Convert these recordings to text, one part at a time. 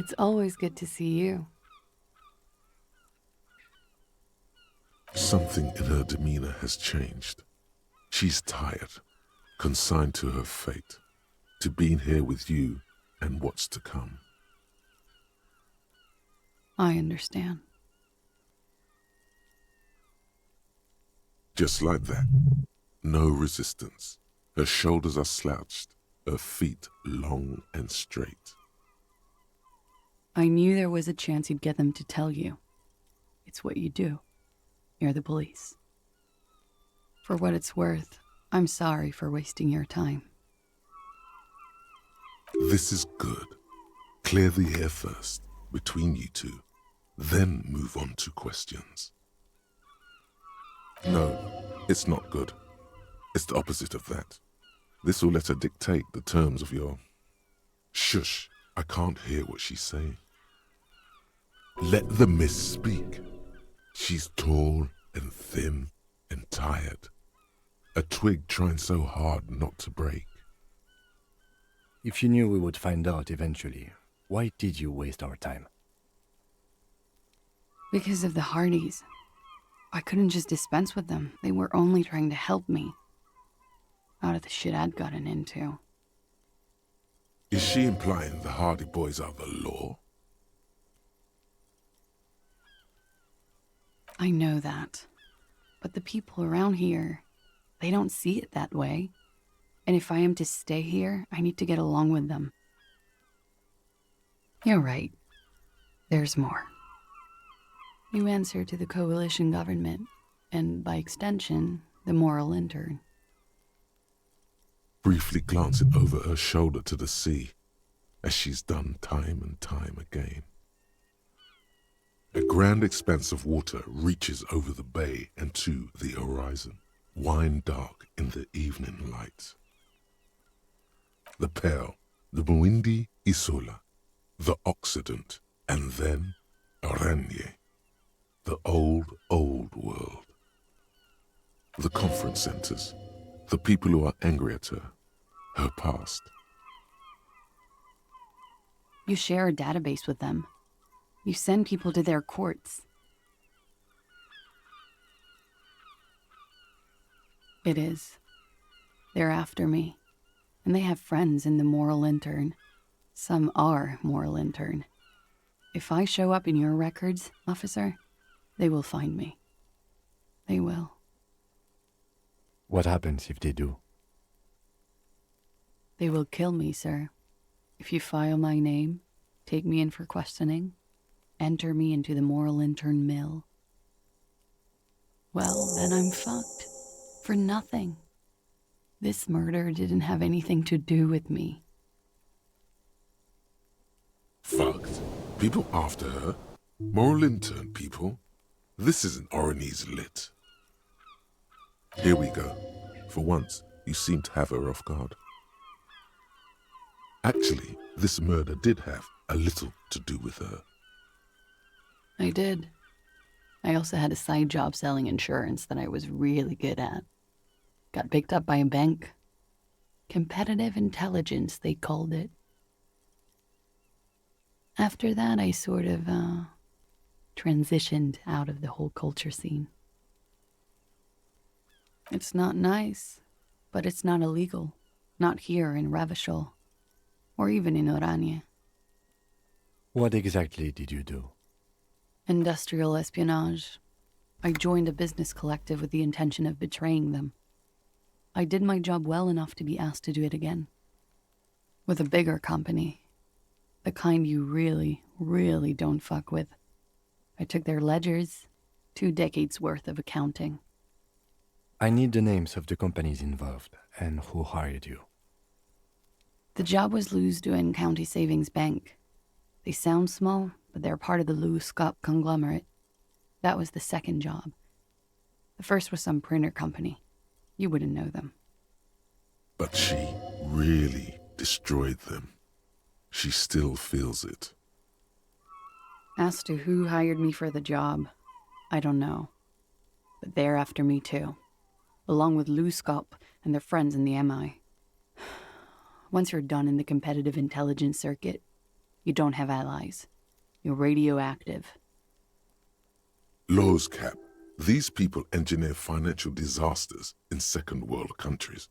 It's always good to see you. Something in her demeanor has changed. She's tired, consigned to her fate, to being here with you and what's to come. I understand. Just like that. No resistance. Her shoulders are slouched, her feet long and straight. I knew there was a chance you'd get them to tell you. It's what you do. You're the police. For what it's worth, I'm sorry for wasting your time. This is good. Clear the air first, between you two, then move on to questions. No, it's not good. It's the opposite of that. This will let her dictate the terms of your... Shush, I can't hear what she's saying. Let the miss speak. She's tall and thin and tired. A twig trying so hard not to break. If you knew we would find out eventually, why did you waste our time? Because of the Hardys. I couldn't just dispense with them. They were only trying to help me. Out of the shit I'd gotten into. Is she implying the Hardy Boys are the law? I know that. But the people around here, they don't see it that way. And if I am to stay here, I need to get along with them. You're right. There's more. You answer to the coalition government, and by extension, the moral intern. Briefly glancing over her shoulder to the sea, as she's done time and time again. A grand expanse of water reaches over the bay and to the horizon, wine dark in the evening light. The Pale, the Muindi Isola, the Occident, and then Oranje, the old world. The conference centers, the people who are angry at her past. You share a database with them. You send people to their courts. It is. They're after me. And they have friends in the moral intern. Some are moral intern. If I show up in your records, officer, they will find me. They will. What happens if they do? They will kill me, sir. If you file my name, take me in for questioning, enter me into the moral intern mill. Well, then I'm fucked. For nothing. This murder didn't have anything to do with me. Fucked. People after her. Moral intern people. This isn't Orionese lit. Here we go. For once, you seem to have her off guard. Actually, this murder did have a little to do with her. I did. I also had a side job selling insurance that I was really good at. Got picked up by a bank. Competitive intelligence, they called it. After that, I sort of, transitioned out of the whole culture scene. It's not nice, but it's not illegal. Not here in Ravishol, or even in Oranje. What exactly did you do? Industrial espionage. I joined a business collective with the intention of betraying them. I did my job well enough to be asked to do it again. With a bigger company. The kind you really, really don't fuck with. I took their ledgers, 2 decades worth of accounting. I need the names of the companies involved and who hired you. The job was Louis County Savings Bank. They sound small, but they're part of the Louis conglomerate. That was the second job. The first was some printer company. You wouldn't know them. But she really destroyed them. She still feels it. As to who hired me for the job, I don't know. But they're after me too, along with Louskop and their friends in the MI. Once you're done in the competitive intelligence circuit, You don't have allies. You're radioactive. Laws, Cap. These people engineer financial disasters in second world countries.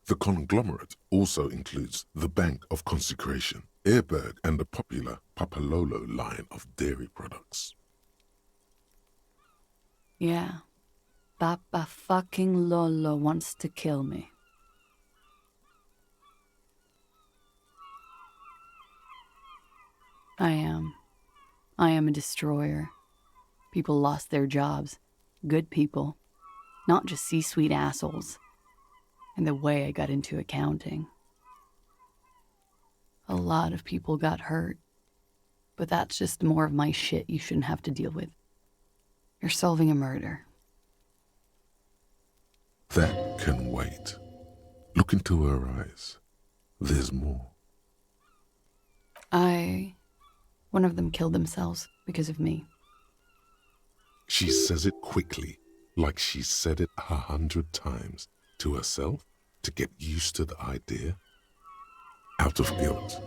The conglomerate also includes the Bank of Consecration, Airberg, and the popular Papalolo line of dairy products. Yeah. Papa fucking Lolo wants to kill me. I am. I am a destroyer. People lost their jobs. Good people. Not just C-suite assholes. And the way I got into accounting. A lot of people got hurt. But that's just more of my shit you shouldn't have to deal with. You're solving a murder. That can wait. Look into her eyes. There's more. One of them killed themselves because of me. She says it quickly, like she's said it 100 times, to herself, to get used to the idea. Out of guilt.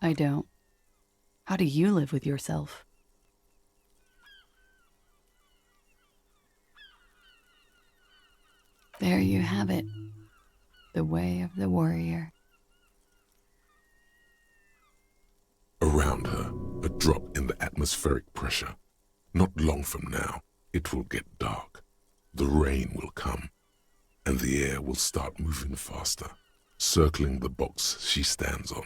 I don't. How do you live with yourself? There you have it. The way of the warrior. Around her, a drop in the atmospheric pressure. Not long from now, it will get dark. The rain will come, and the air will start moving faster, circling the box she stands on.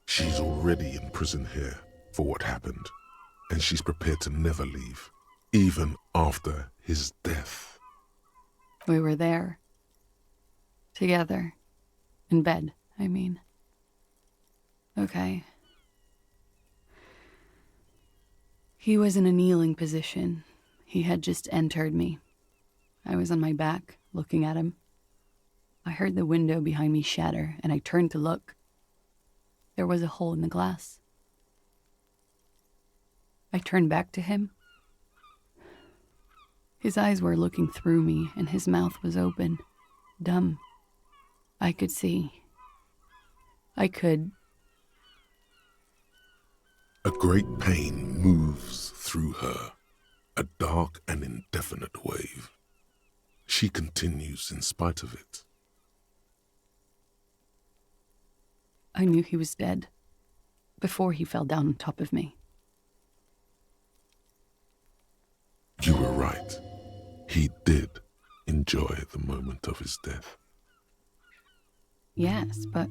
She's already in prison here for what happened, and she's prepared to never leave, even after his death. We were there. Together. In bed, I mean. Okay. He was in a kneeling position. He had just entered me. I was on my back, looking at him. I heard the window behind me shatter, and I turned to look. There was a hole in the glass. I turned back to him. His eyes were looking through me, and his mouth was open. Dumb. I could see. I could. A great pain moves through her, a dark and indefinite wave. She continues in spite of it. I knew he was dead before he fell down on top of me. You were right. He did enjoy the moment of his death. Yes, but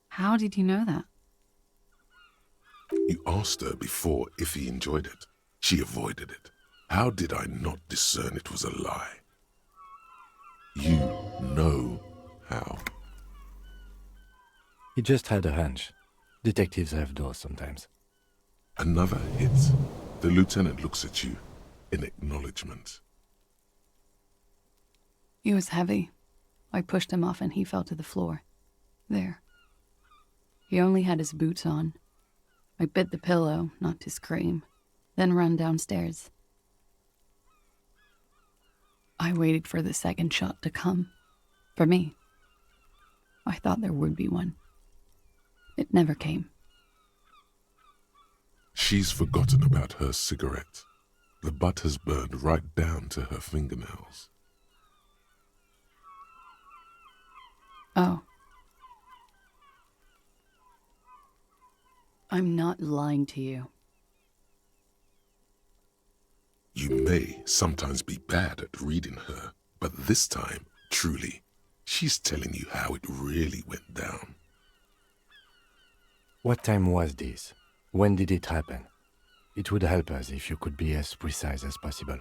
how did you know that? You asked her before if he enjoyed it. She avoided it. How did I not discern it was a lie? You know how. He just had a hunch. Detectives have those sometimes. Another hit. The lieutenant looks at you in acknowledgement. He was heavy. I pushed him off and he fell to the floor. There. He only had his boots on. I bit the pillow, not to scream, then ran downstairs. I waited for the second shot to come. For me. I thought there would be one. It never came. She's forgotten about her cigarette. The butt has burned right down to her fingernails. Oh. I'm not lying to you. You may sometimes be bad at reading her, but this time, truly, she's telling you how it really went down. What time was this? When did it happen? It would help us if you could be as precise as possible.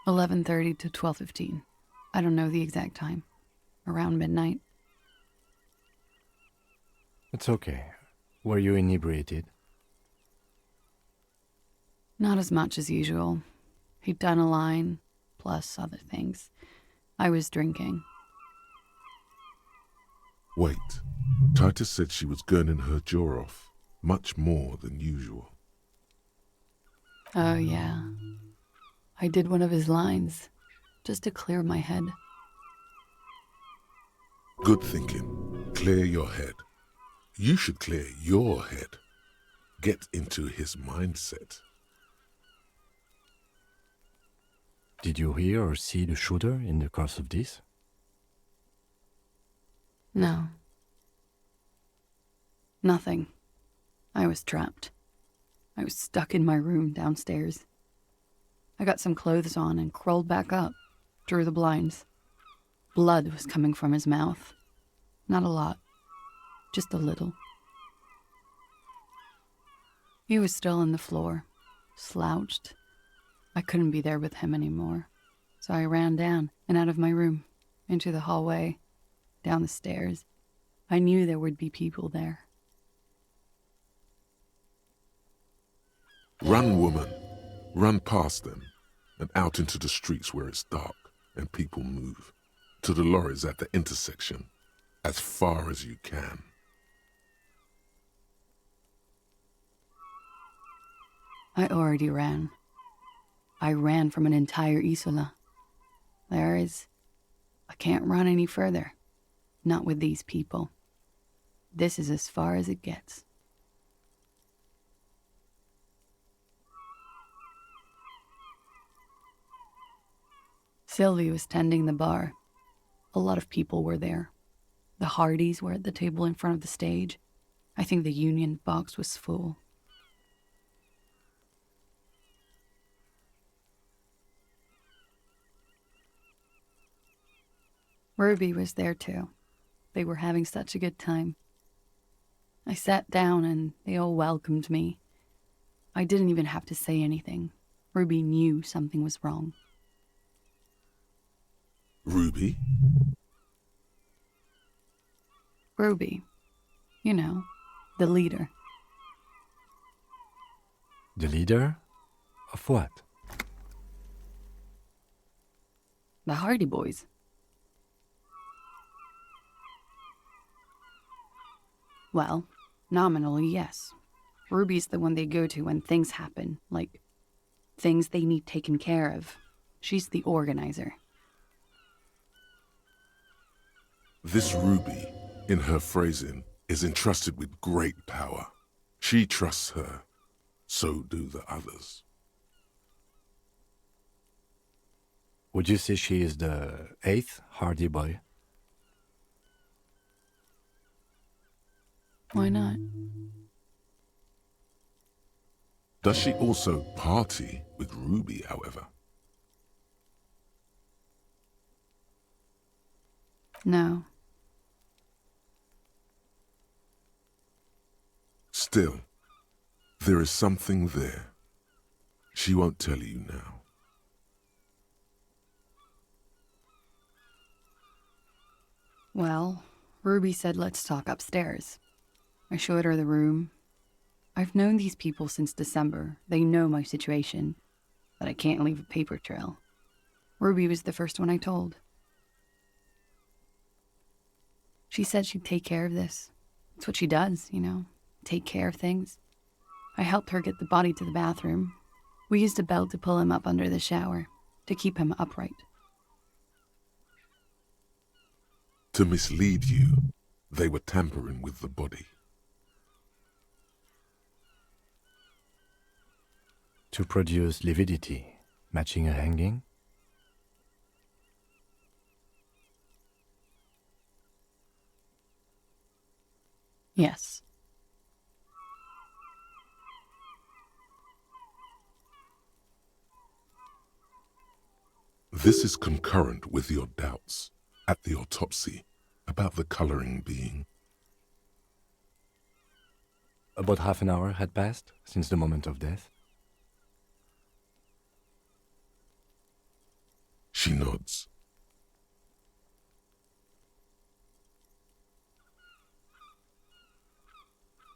11:30 to 12:15. I don't know the exact time. Around midnight. It's okay. Were you inebriated? Not as much as usual. He'd done a line, plus other things. I was drinking. Wait. Titus said she was gurning her jaw off, much more than usual. Oh, yeah. I did one of his lines, just to clear my head. Good thinking. Clear your head. You should clear your head. Get into his mindset. Did you hear or see the shooter in the course of this? No. Nothing. I was trapped. I was stuck in my room downstairs. I got some clothes on and crawled back up, drew the blinds. Blood was coming from his mouth. Not a lot, just a little. He was still on the floor, slouched. I couldn't be there with him anymore, so I ran down and out of my room, into the hallway, down the stairs. I knew there would be people there. Run, woman. Run past them and out into the streets where it's dark and people move. To the lorries at the intersection, as far as you can. I already ran. I ran from an entire Isola. I can't run any further. Not with these people. This is as far as it gets. Sylvie was tending the bar. A lot of people were there. The Hardys were at the table in front of the stage. I think the Union box was full. Ruby was there too. They were having such a good time. I sat down and they all welcomed me. I didn't even have to say anything. Ruby knew something was wrong. Ruby? Ruby, you know, the leader. The leader? Of what? The Hardy Boys. Well, nominally, yes. Ruby's the one they go to when things happen, like things they need taken care of. She's the organizer. This Ruby, in her phrasing, is entrusted with great power. She trusts her. So do the others. Would you say she is the 8th Hardy Boy? Why not? Does she also party with Ruby, however? No. Still, there is something there. She won't tell you now. Well, Ruby said let's talk upstairs. I showed her the room. I've known these people since December. They know my situation, that I can't leave a paper trail. Ruby was the first one I told. She said she'd take care of this. It's what she does, you know, take care of things. I helped her get the body to the bathroom. We used a belt to pull him up under the shower, to keep him upright. To mislead you, they were tampering with the body. To produce lividity, matching a hanging? Yes. This is concurrent with your doubts at the autopsy about the coloring being. About half an hour had passed since the moment of death. She nods.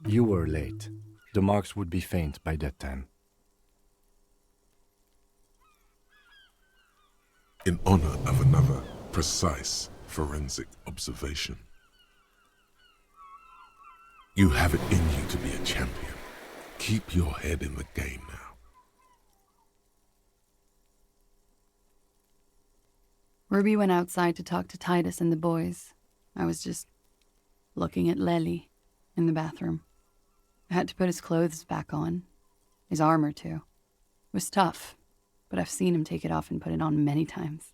You were late. The marks would be faint by that time. In honor of another precise forensic observation. You have it in you to be a champion. Keep your head in the game now. Ruby went outside to talk to Titus and the boys. I was just looking at Lely in the bathroom. I had to put his clothes back on. His armor, too. It was tough, but I've seen him take it off and put it on many times.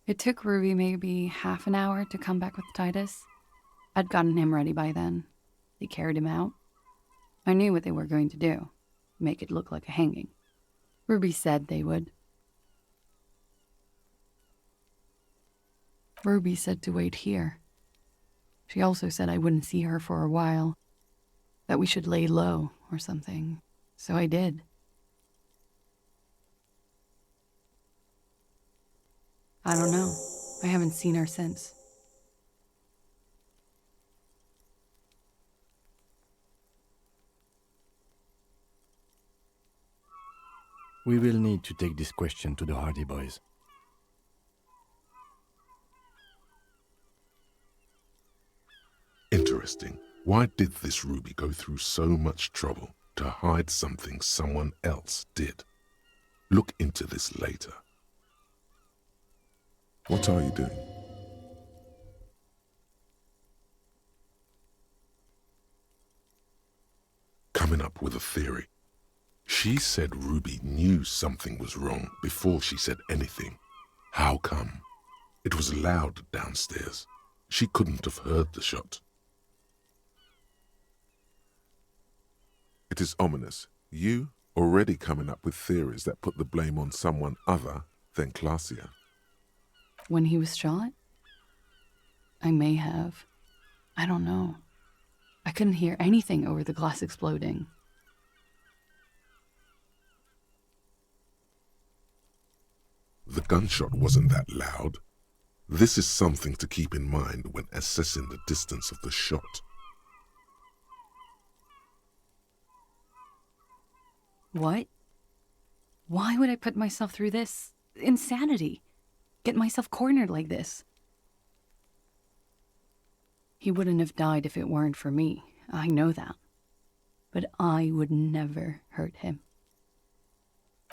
It took Ruby maybe half an hour to come back with Titus. I'd gotten him ready by then. They carried him out. I knew what they were going to do. Make it look like a hanging. Ruby said they would. Ruby said to wait here. She also said I wouldn't see her for a while. That we should lay low or something. So I did. I don't know. I haven't seen her since. We will need to take this question to the Hardy Boys. Interesting. Why did this Ruby go through so much trouble to hide something someone else did? Look into this later. What are you doing? Coming up with a theory. She said Ruby knew something was wrong before she said anything. How come? It was loud downstairs. She couldn't have heard the shot. It is ominous. You already coming up with theories that put the blame on someone other than Klaasje. When he was shot? I may have. I don't know. I couldn't hear anything over the glass exploding. The gunshot wasn't that loud. This is something to keep in mind when assessing the distance of the shot. What? Why would I put myself through this insanity? Get myself cornered like this? He wouldn't have died if it weren't for me. I know that. But I would never hurt him.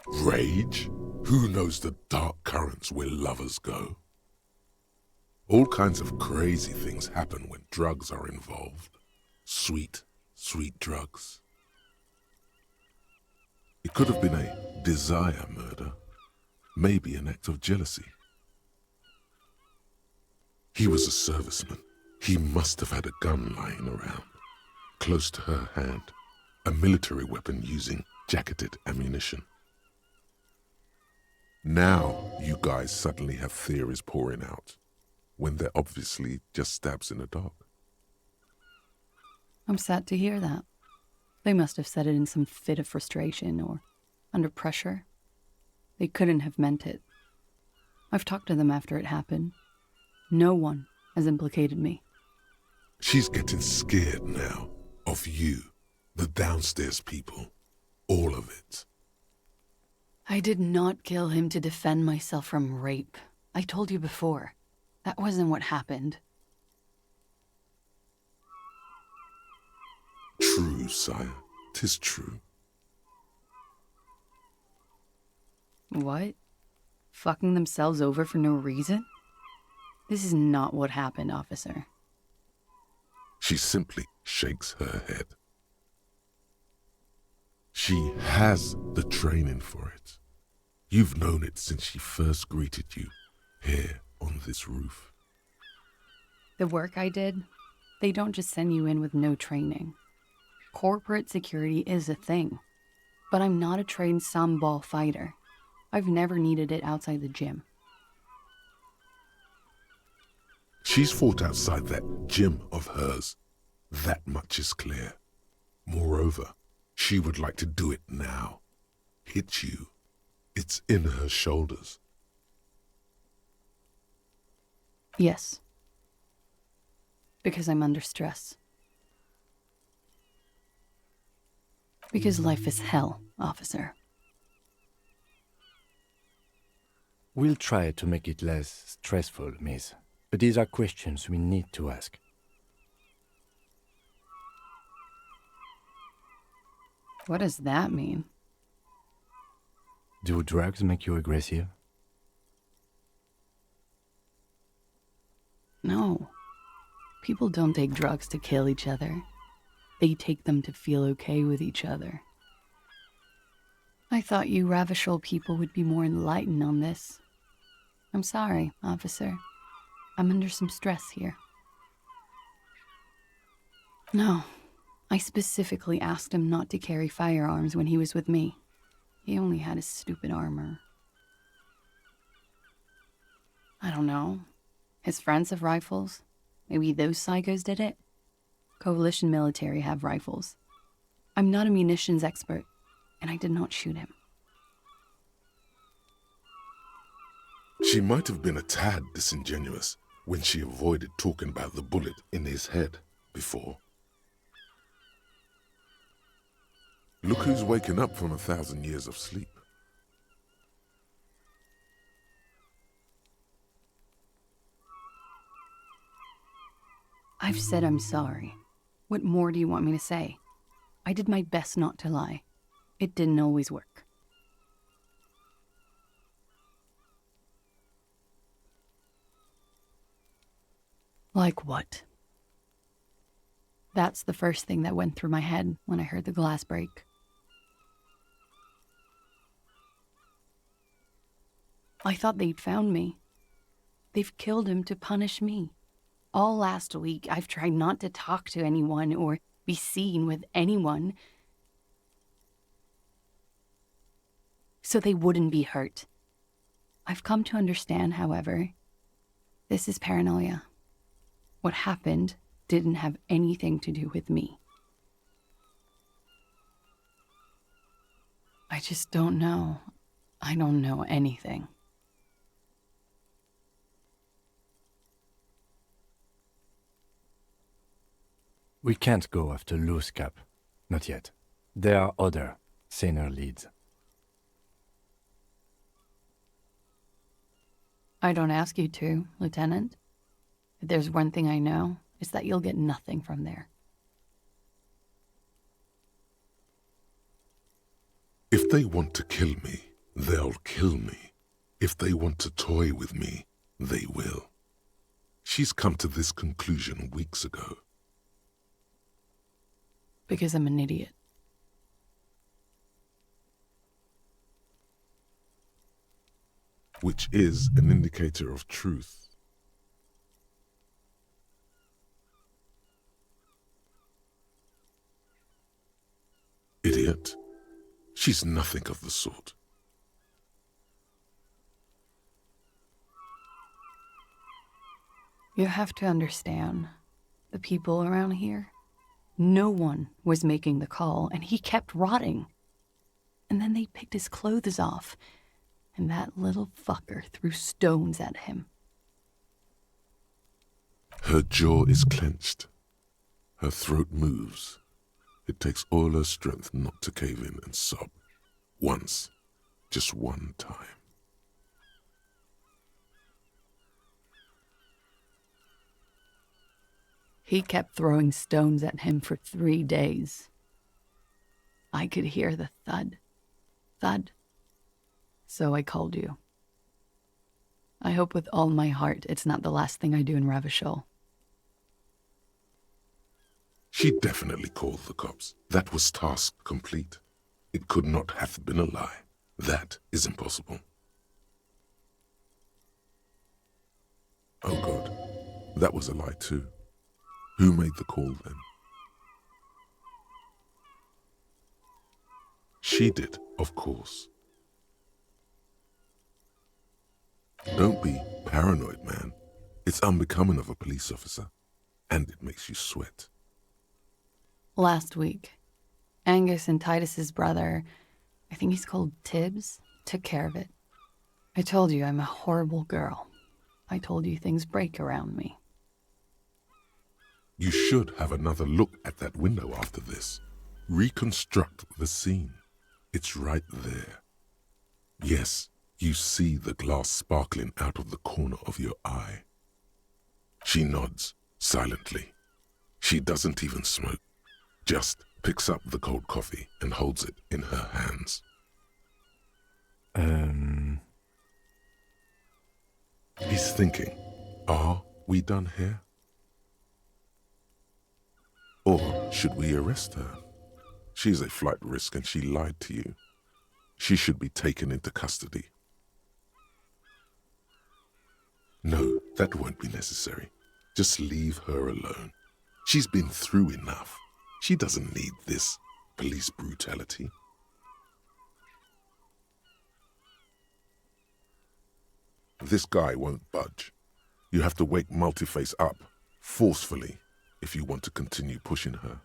Rage? Who knows the dark currents where lovers go? All kinds of crazy things happen when drugs are involved. Sweet, sweet drugs. It could have been a desire murder. Maybe an act of jealousy. He was a serviceman. He must have had a gun lying around, close to her hand, a military weapon using jacketed ammunition. Now you guys suddenly have theories pouring out, when they're obviously just stabs in the dark. I'm sad to hear that. They must have said it in some fit of frustration or under pressure. They couldn't have meant it. I've talked to them after it happened. No one has implicated me. She's getting scared now of you, the downstairs people, all of it. I did not kill him to defend myself from rape. I told you before. That wasn't what happened. True, sire. 'Tis true. What? Fucking themselves over for no reason? This is not what happened, officer. She simply shakes her head. She has the training for it. You've known it since she first greeted you here on this roof. The work I did, they don't just send you in with no training. Corporate security is a thing, but I'm not a trained sambal fighter. I've never needed it outside the gym. She's fought outside that gym of hers. That much is clear. Moreover, she would like to do it now. Hit you. It's in her shoulders. Yes. Because I'm under stress. Because life is hell, officer. We'll try to make it less stressful, miss. But these are questions we need to ask. What does that mean? Do drugs make you aggressive? No. People don't take drugs to kill each other. They take them to feel okay with each other. I thought you Ravishol people would be more enlightened on this. I'm sorry, officer. I'm under some stress here. No, I specifically asked him not to carry firearms when he was with me. He only had his stupid armor. I don't know. His friends have rifles. Maybe those psychos did it? Coalition military have rifles. I'm not a munitions expert, and I did not shoot him. She might have been a tad disingenuous when she avoided talking about the bullet in his head before. Look who's waking up from 1,000 years of sleep. I've said I'm sorry. What more do you want me to say? I did my best not to lie. It didn't always work. Like what? That's the first thing that went through my head when I heard the glass break. I thought they'd found me. They've killed him to punish me. All last week, I've tried not to talk to anyone or be seen with anyone so they wouldn't be hurt. I've come to understand, however, this is paranoia. What happened didn't have anything to do with me. I just don't know. I don't know anything. We can't go after loose cap. Not yet. There are other, saner leads. I don't ask you to, Lieutenant. If there's one thing I know, it's that you'll get nothing from there. If they want to kill me, they'll kill me. If they want to toy with me, they will. She's come to this conclusion weeks ago. Because I'm an idiot. Which is an indicator of truth. Idiot. She's nothing of the sort. You have to understand, the people around here, no one was making the call, and he kept rotting. And then they picked his clothes off, and that little fucker threw stones at him. Her jaw is clenched. Her throat moves. It takes all her strength not to cave in and sob. Once. Just one time. He kept throwing stones at him for 3 days. I could hear the thud. Thud. So I called you. I hope with all my heart it's not the last thing I do in Ravishol. She definitely called the cops. That was task complete. It could not have been a lie. That is impossible. Oh God, that was a lie too. Who made the call then? She did, of course. Don't be paranoid, man. It's unbecoming of a police officer, and it makes you sweat. Last week, Angus and Titus's brother, I think he's called Tibbs, took care of it. I told you I'm a horrible girl. I told you things break around me. You should have another look at that window after this. Reconstruct the scene. It's right there. Yes, you see the glass sparkling out of the corner of your eye. She nods, silently. She doesn't even smoke. Just picks up the cold coffee and holds it in her hands. He's thinking, are we done here? Or should we arrest her? She's a flight risk and she lied to you. She should be taken into custody. No, that won't be necessary. Just leave her alone. She's been through enough. She doesn't need this police brutality. This guy won't budge. You have to wake Multiface up, forcefully, if you want to continue pushing her.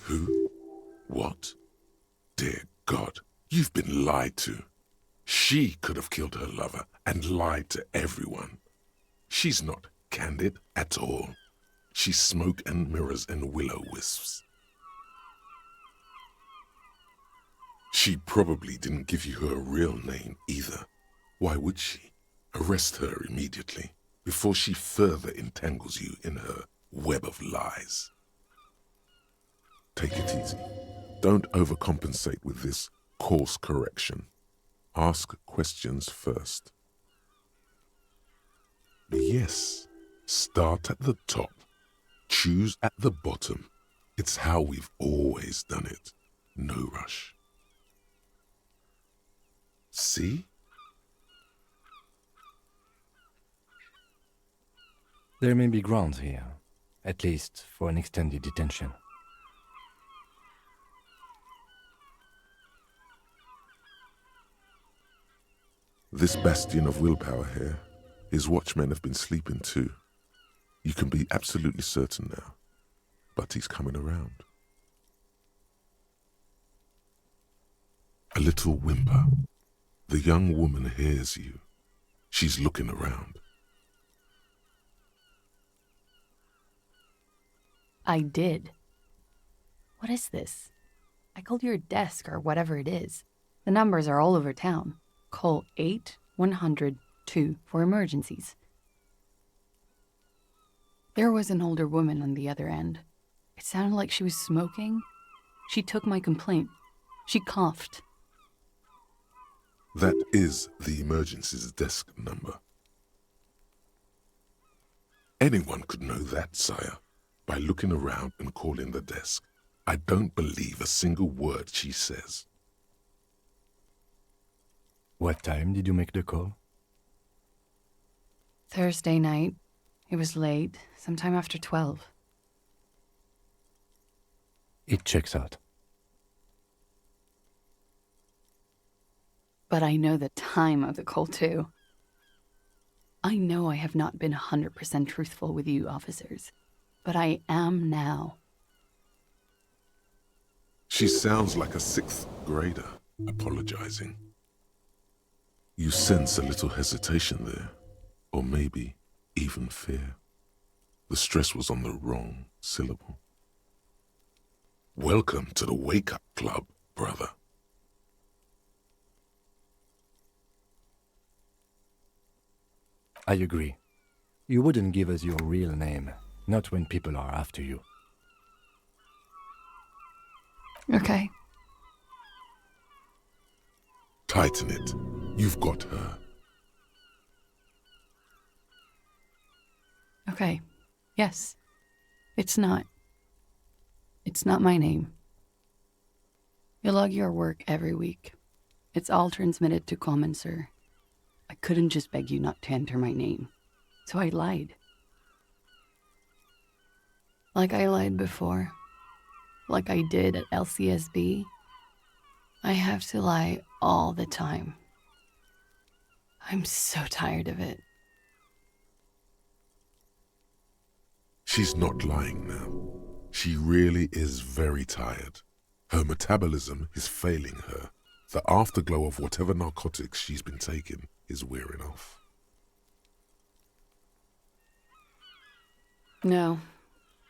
Who? What? Dear God, you've been lied to. She could have killed her lover and lied to everyone. She's not candid at all. She's smoke and mirrors and will-o-wisps. She probably didn't give you her real name either. Why would she? Arrest her immediately before she further entangles you in her web of lies. Take it easy. Don't overcompensate with this course correction. Ask questions first. Yes, start at the top. Choose at the bottom. It's how we've always done it. No rush. See? There may be grounds here, at least for an extended detention. This bastion of willpower here, his watchmen have been sleeping too. You can be absolutely certain now, but he's coming around. A little whimper. The young woman hears you. She's looking around. I did. What is this? I called your desk or whatever it is. The numbers are all over town. Call 8-100-2 for emergencies. There was an older woman on the other end. It sounded like she was smoking. She took my complaint. She coughed. That is the emergencies desk number. Anyone could know that, sire, by looking around and calling the desk. I don't believe a single word she says. What time did you make the call? Thursday night. It was late, sometime after 12. It checks out. But I know the time of the call, too. I know I have not been 100% truthful with you, officers, but I am now. She sounds like a 6th grader, apologizing. You sense a little hesitation there, or maybe even fear. The stress was on the wrong syllable. Welcome to the wake-up club, brother. I agree. You wouldn't give us your real name, not when people are after you. Okay. Tighten it. You've got her. Okay. Yes. It's not my name. You log your work every week. It's all transmitted to Common, sir. I couldn't just beg you not to enter my name. So I lied. Like I lied before. Like I did at LCSB. I have to lie all the time. I'm so tired of it. She's not lying now. She really is very tired. Her metabolism is failing her. The afterglow of whatever narcotics she's been taking is wearing off. No,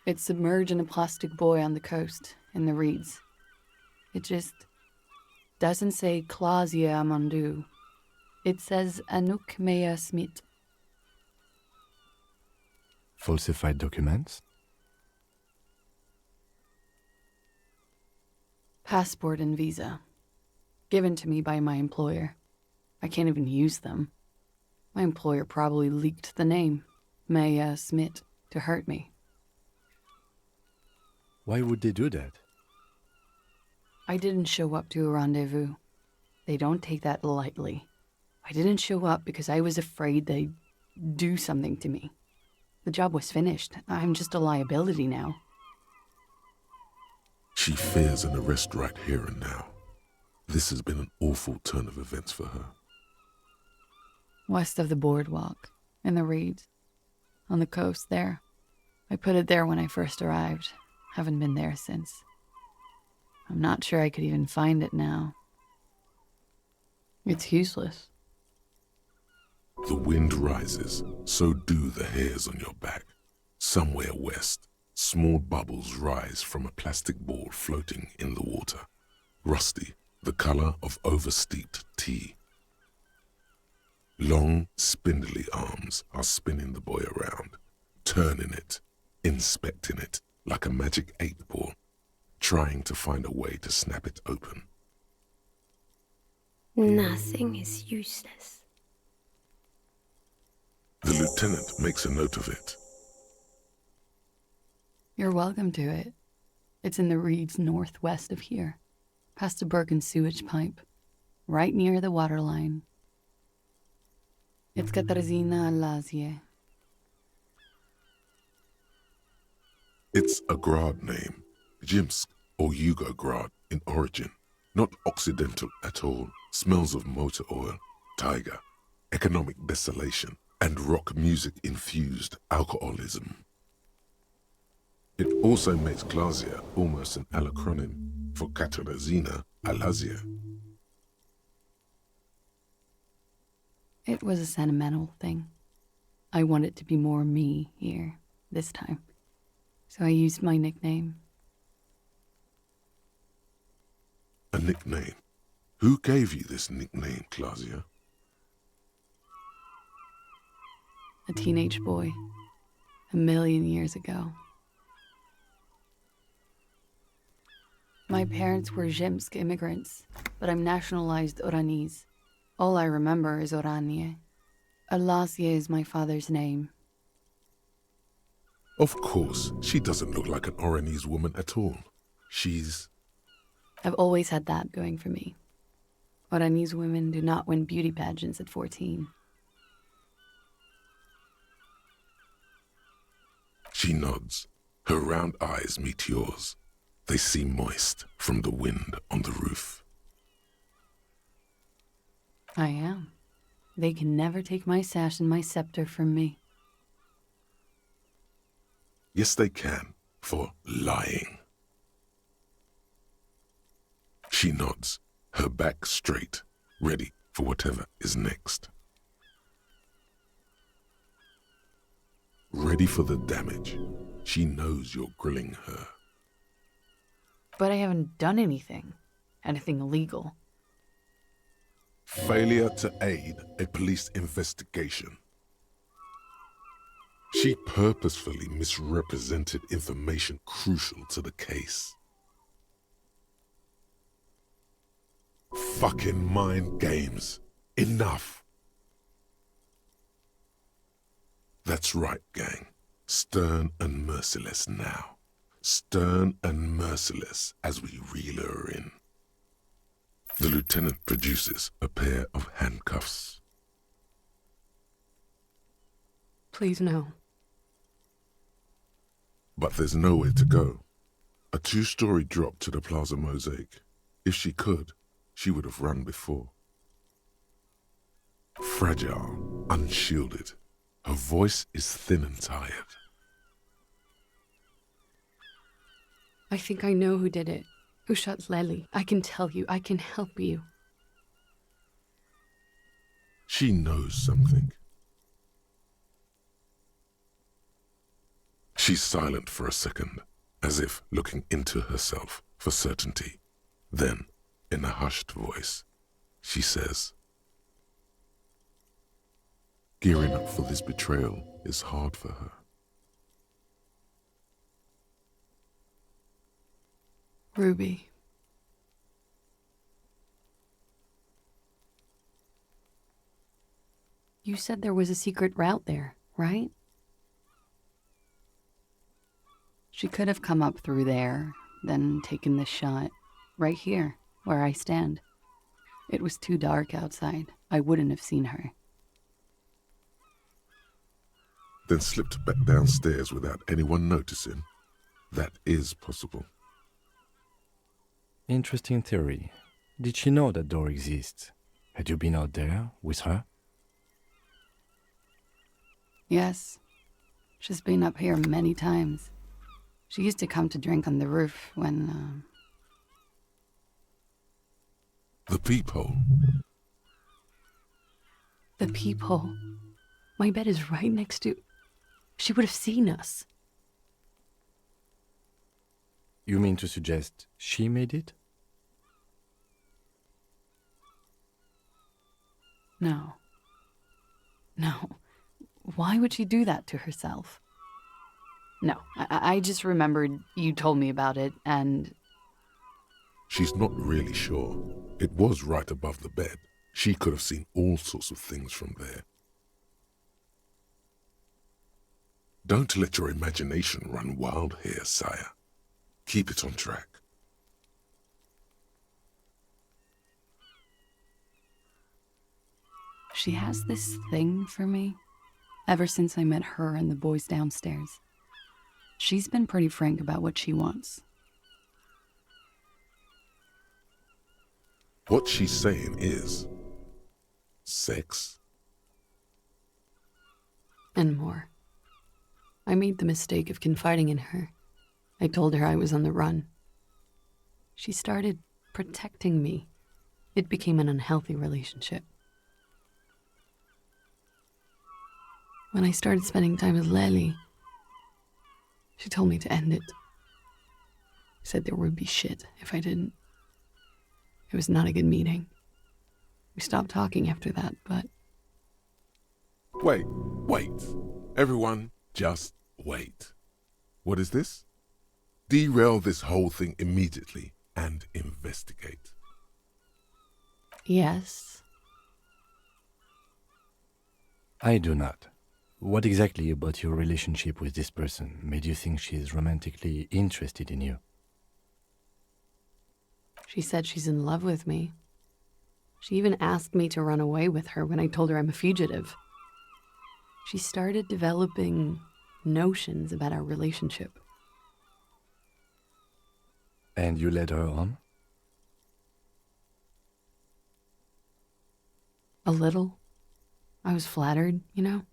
It's submerged in a plastic buoy on the coast, in the reeds. It just doesn't say Klaasje amandu. It says Anouk mea smit. Falsified documents? Passport and visa. Given to me by my employer. I can't even use them. My employer probably leaked the name, Maya Smith, to hurt me. Why would they do that? I didn't show up to a rendezvous. They don't take that lightly. I didn't show up because I was afraid they'd do something to me. The job was finished. I'm just a liability now. She fears an arrest right here and now. This has been an awful turn of events for her. West of the boardwalk, in the reeds, on the coast there. I put it there when I first arrived. Haven't been there since. I'm not sure I could even find it now. It's useless. The wind rises, so do the hairs on your back. Somewhere west, small bubbles rise from a plastic ball floating in the water. Rusty, the color of oversteeped tea. Long, spindly arms are spinning the buoy around, turning it, inspecting it like a magic 8-ball, trying to find a way to snap it open. Nothing is useless. The lieutenant makes a note of it. You're welcome to it. It's in the reeds northwest of here, past a broken sewage pipe, right near the waterline. It's Katarzyna Elysium. It's a Grad name, Jimsk or Yugo-Grad in origin, not Occidental at all. Smells of motor oil, tiger, economic desolation, and rock music-infused alcoholism. It also makes Klaasje almost an acronym for Katarzyna Elysium. It was a sentimental thing. I wanted to be more me here, this time. So I used my nickname. A nickname? Who gave you this nickname, Klaasje? A teenage boy. 1,000,000 years ago. My parents were Zhimsk immigrants, but I'm nationalized Oranese. All I remember is Oranje. Elysium is my father's name. Of course, she doesn't look like an Oranese woman at all. She's... I've always had that going for me. Oranese women do not win beauty pageants at 14. She nods. Her round eyes meet yours. They seem moist from the wind on the roof. I am. They can never take my sash and my scepter from me. Yes, they can, for lying. She nods, her back straight, ready for whatever is next. Ready for the damage. She knows you're grilling her. But I haven't done anything illegal. Failure to aid a police investigation. She purposefully misrepresented information crucial to the case. Fucking mind games. Enough. That's right, gang. Stern and merciless now. Stern and merciless as we reel her in. The lieutenant produces a pair of handcuffs. Please no. But there's nowhere to go. A 2-story drop to the Plaza Mosaic. If she could, she would have run before. Fragile, unshielded. Her voice is thin and tired. I think I know who did it. Who shot Lely. I can tell you. I can help you. She knows something. She's silent for a second, as if looking into herself for certainty. Then, in a hushed voice, she says, "Gearing up for this betrayal is hard for her." Ruby. You said there was a secret route there, right? She could have come up through there, then taken this shot, right here, where I stand. It was too dark outside. I wouldn't have seen her. Then slipped back downstairs without anyone noticing. That is possible. Interesting theory. Did she know that door exists? Had you been out there with her? Yes. She's been up here many times. She used to come to drink on the roof when, The peephole. The peephole. My bed is right next to... She would have seen us. You mean to suggest she made it? No. No. Why would she do that to herself? No, I just remembered you told me about it, and... She's not really sure. It was right above the bed. She could have seen all sorts of things from there. Don't let your imagination run wild here, sire. Keep it on track. She has this thing for me, ever since I met her and the boys downstairs. She's been pretty frank about what she wants. What she's saying is... sex? And more. I made the mistake of confiding in her. I told her I was on the run. She started protecting me. It became an unhealthy relationship. When I started spending time with Lely, she told me to end it. Said there would be shit if I didn't. It was not a good meeting. We stopped talking after that, but... Wait. Everyone, just wait. What is this? Derail this whole thing immediately and investigate. Yes. I do not. What exactly about your relationship with this person made you think she's romantically interested in you? She said she's in love with me. She even asked me to run away with her when I told her I'm a fugitive. She started developing notions about our relationship. And you led her on? A little. I was flattered, you know?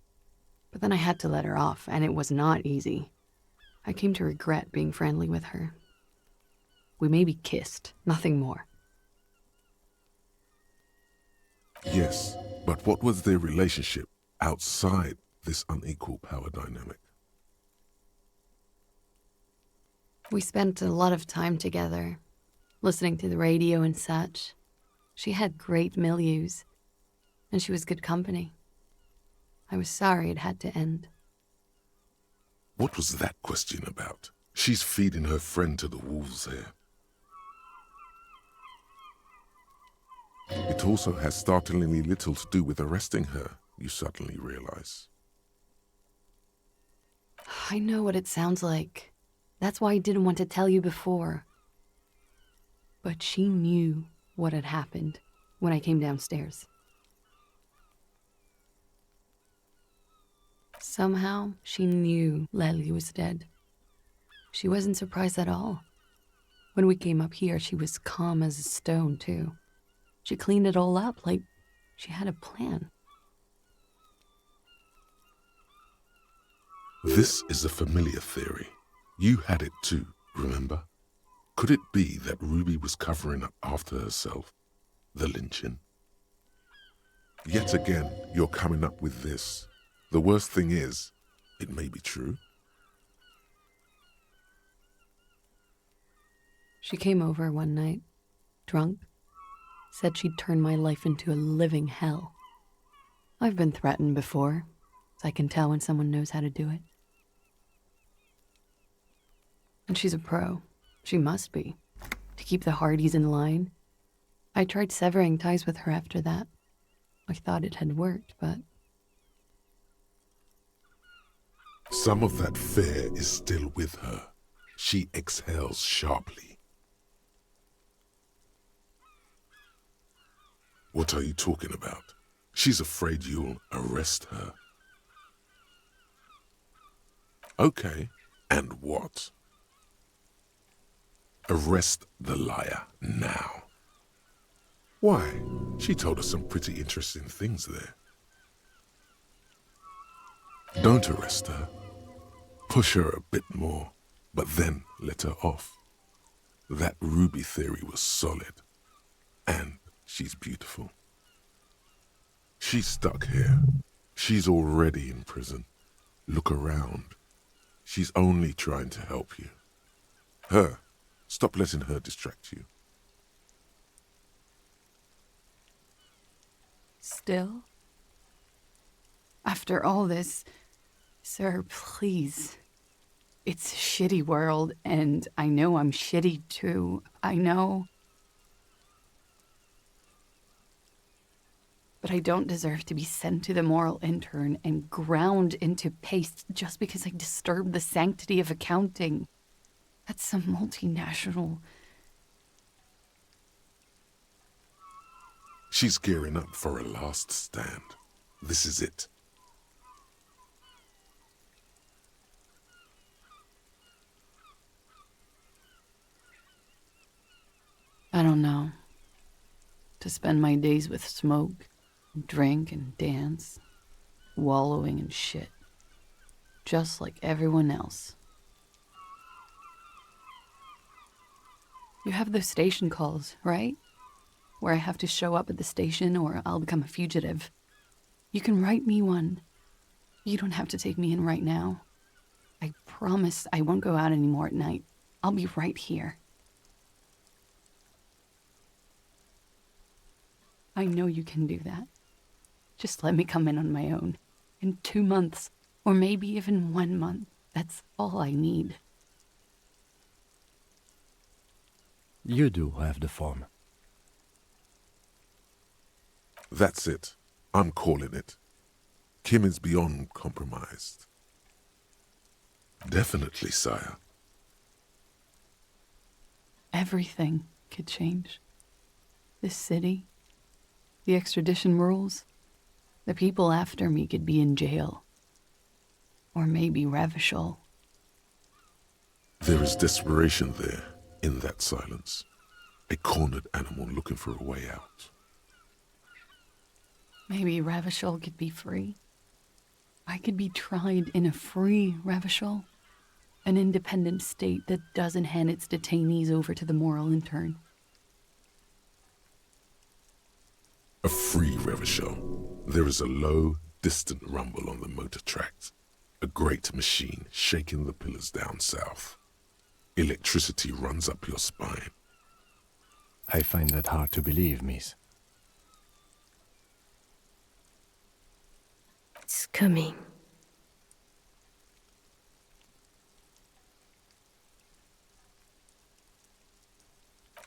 But then I had to let her off, and it was not easy. I came to regret being friendly with her. We maybe kissed, nothing more. Yes, but what was their relationship outside this unequal power dynamic? We spent a lot of time together, listening to the radio and such. She had great milieus, and she was good company. I was sorry it had to end. What was that question about? She's feeding her friend to the wolves here. It also has startlingly little to do with arresting her, you suddenly realize. I know what it sounds like. That's why I didn't want to tell you before. But she knew what had happened when I came downstairs. Somehow, she knew Lely was dead. She wasn't surprised at all. When we came up here, she was calm as a stone, too. She cleaned it all up like she had a plan. This is a familiar theory. You had it too, remember? Could it be that Ruby was covering up after herself, the lynching? Yet again, you're coming up with this. The worst thing is, it may be true. She came over one night, drunk, said she'd turn my life into a living hell. I've been threatened before, so I can tell when someone knows how to do it. And she's a pro. She must be. To keep the Hardys in line. I tried severing ties with her after that. I thought it had worked, but... Some of that fear is still with her. She exhales sharply. What are you talking about? She's afraid you'll arrest her. Okay, and what? Arrest the liar now. Why? She told us some pretty interesting things there. Don't arrest her. Push her a bit more, but then let her off. That Ruby theory was solid. And she's beautiful. She's stuck here. She's already in prison. Look around. She's only trying to help you. Her. Stop letting her distract you. Still? After all this, sir, please. It's a shitty world, and I know I'm shitty too. I know. But I don't deserve to be sent to the moral intern and ground into paste just because I disturbed the sanctity of accounting. That's some multinational... She's gearing up for a last stand. This is it. I don't know. To spend my days with smoke, drink and dance, wallowing in shit. Just like everyone else. You have those station calls, right? Where I have to show up at the station or I'll become a fugitive. You can write me one. You don't have to take me in right now. I promise I won't go out anymore at night. I'll be right here. I know you can do that. Just let me come in on my own. In 2 months, or maybe even 1 month. That's all I need. You do have the form. That's it. I'm calling it. Kim is beyond compromised. Definitely, sire. Everything could change. This city, the extradition rules, the people after me could be in jail. Or maybe Revachol. There is desperation there, in that silence. A cornered animal looking for a way out. Maybe Revachol could be free. I could be tried in a free Revachol. An independent state that doesn't hand its detainees over to the moral intern. A free Revachol. There is a low, distant rumble on the motor tracks. A great machine shaking the pillars down south. Electricity runs up your spine. I find that hard to believe, miss. It's coming.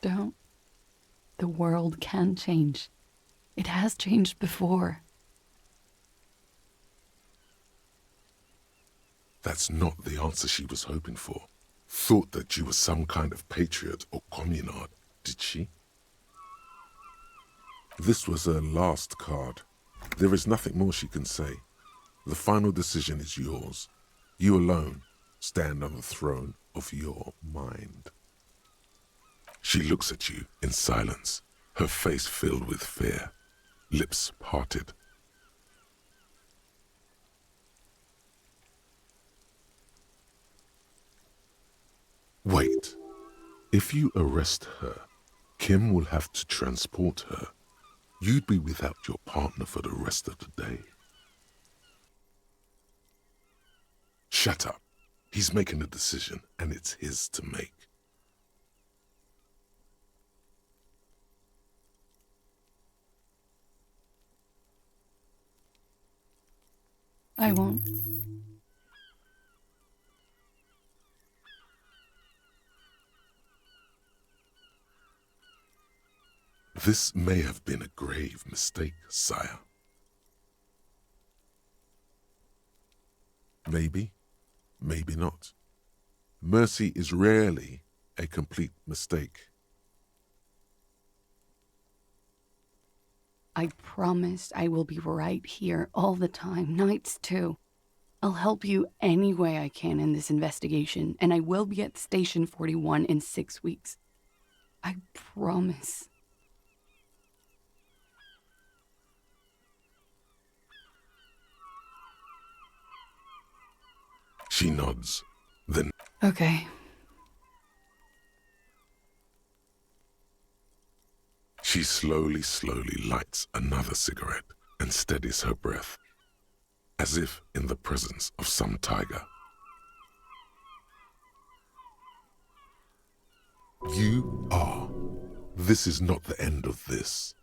Don't. The world can change. It has changed before. That's not the answer she was hoping for. Thought that you were some kind of patriot or communard, did she? This was her last card. There is nothing more she can say. The final decision is yours. You alone stand on the throne of your mind. She looks at you in silence, her face filled with fear, lips parted. Wait. If you arrest her, Kim will have to transport her. You'd be without your partner for the rest of the day. Shut up. He's making a decision, and it's his to make. I won't. This may have been a grave mistake, sire. Maybe, maybe not. Mercy is rarely a complete mistake. I promised I will be right here all the time, nights too. I'll help you any way I can in this investigation, and I will be at Station 41 in 6 weeks. I promise. She nods, then Okay. she slowly lights another cigarette and steadies her breath, as if in the presence of some tiger. You are. This is not the end of this.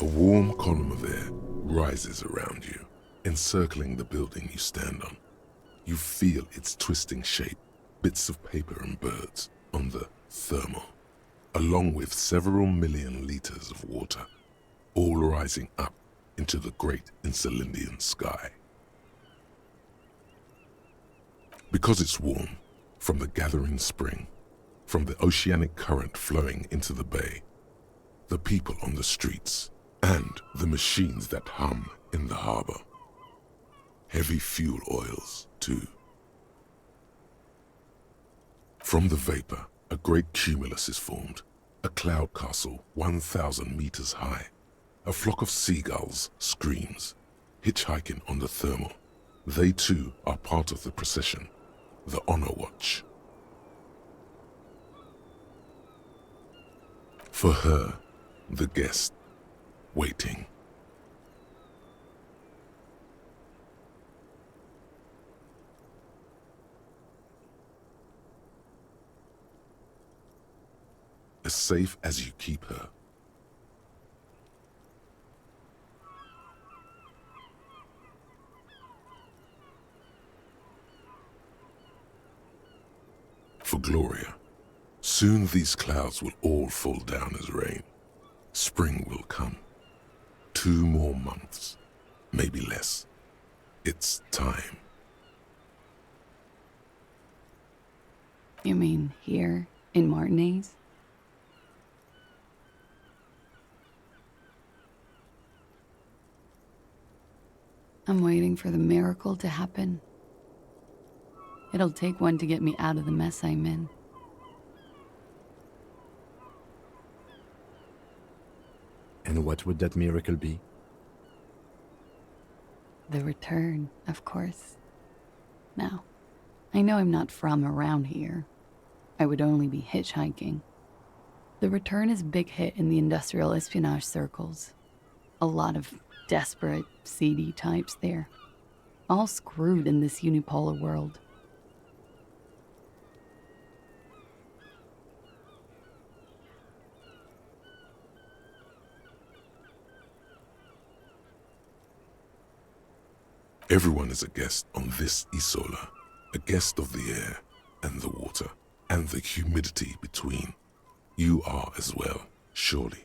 A warm column of air rises around you, encircling the building you stand on. You feel its twisting shape, bits of paper and birds on the thermal, along with several million liters of water, all rising up into the great Insulindian sky. Because it's warm, from the gathering spring, from the oceanic current flowing into the bay, the people on the streets, and the machines that hum in the harbor. Heavy fuel oils, too. From the vapor, a great cumulus is formed, a cloud castle 1,000 meters high. A flock of seagulls screams, hitchhiking on the thermal. They too are part of the procession, the honor watch. For her, the guest, waiting. As safe as you keep her. For Gloria, soon these clouds will all fall down as rain. Spring will come. 2 more months, maybe less. It's time. You mean here in Martinez? I'm waiting for the miracle to happen. It'll take one to get me out of the mess I'm in. And what would that miracle be? The return, of course. Now, I know I'm not from around here. I would only be hitchhiking. The return is a big hit in the industrial espionage circles. A lot of desperate, seedy types there. All screwed in this unipolar world. Everyone is a guest on this Isola, a guest of the air and the water and the humidity between. You are as well, surely.